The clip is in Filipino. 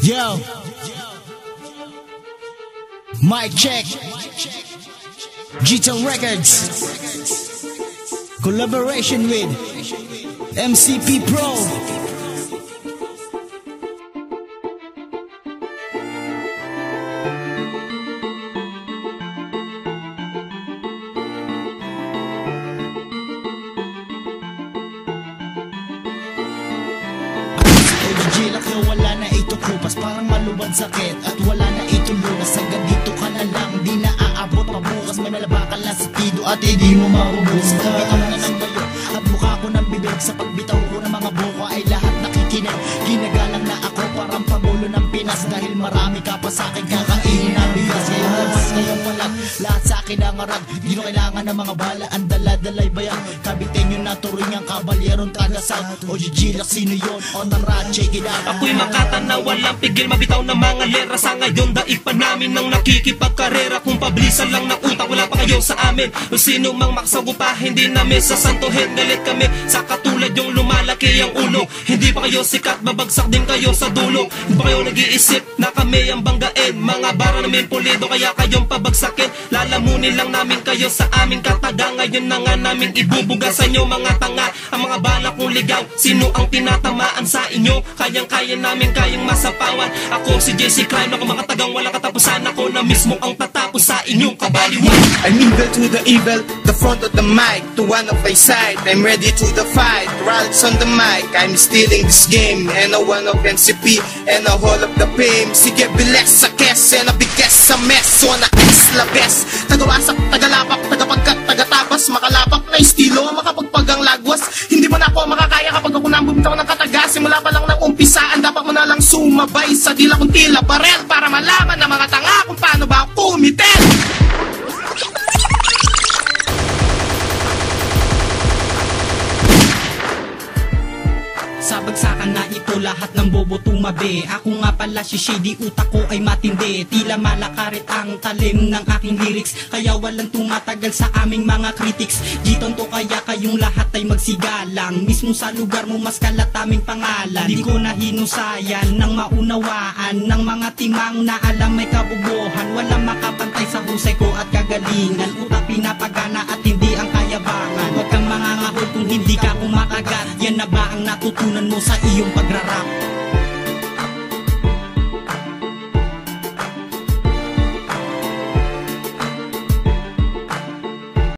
Yo, mic check. G-Tone Records, collaboration with MCP Pro. Gilak na wala na ito kupas, parang malubad sakit at wala na ito lunas. Hanggang dito ka na lang, di na aabot pabukas. May nalabakan lang sa tido at hindi mo mabubus. Pagbitaw na ng bayo at mukha ko ng bibig. Sa pagbitaw ko ng mga buko ay lahat nakikinig. Ginagalang na ako parang Pangulo ng Pinas. Dahil marami ka pa sa akin kakainin na bigas. Kaya labas ngayong walang lahat sa akin ang arag. Di nyo kailangan ng mga bala, ang dala-dalay bayan. Kabitin nyo na turing ang kabalyerong taga-south. O Gilak, sino yun? O tara, check it out. Ako'y makata na walang pigil, mabitaw na mga lera. Sa ngayon, daig pa namin ng nakikipagkarera. Kung pablisan lang ng utak, wala pa kayo sa amin. Kung sino mang maksagupa, hindi namin sasantuhin. Galit kami sa katulad yung lumalaki ang ulo. Hindi pa kayo sikat, babagsak din kayo sa dulo. Hindi pa kayo nag-iisip na kami ang banggain. Mga bara namin pulido, kaya kayong pabagsakin. Lalamunin lang namin kayo sa aming kataga. Ngayon na nga namin ibubuga sa inyo mga tanga. Ang mga bala kong ligaw, sino ang tinatamaan sa inyo? Kayang-kaya namin, kayang masapawan. Ako si JC Crime, ako mga tagang walang katapusan. Ako na mismo ang tatapos sa inyong kabaliwan. I'm evil to the evil, the front of the mic, to one of my side. I'm ready to the fight, Ralph's on the mic. I'm stealing this game, and a one of NCP, and a whole of the fame. Sige, biles sa kes, and a biges sa mess. So na X la best, tagawasak, tagalapak, tagapagkat, tagatabas. Makalapak na estilo, makapagpagang lagwas. Hindi mo na ako makakaya kapag ako nang bumitaw ng kataga. Simula pa lang ng umpisaan, dapat mo na lang sumabay sa dila kong tila barel, para malaman ng mga tanga kung paano ba ako kumitel. Sa bagsakan na ito, lahat ng bobo tumabi. Ako nga pala si Shady, utak ko ay matindi. Tila malakarit ang talim ng aking lyrics, kaya walang tumatagal sa aming mga critics. G-Tone to, kaya kayong lahat ay magsigalang. Mismo sa lugar mo mas kalat aming pangalan. Di ko na hinusayan ng maunawaan ng mga timang na alam may kabubuhan. Walang makapantay sa husay ko at kagalingan. Utak pinapagana at hindi ang kayabangan. Huwag kang mangangahol kung hindi ka kumakagat. Yan na ba ang natutunan mo sa iyong pag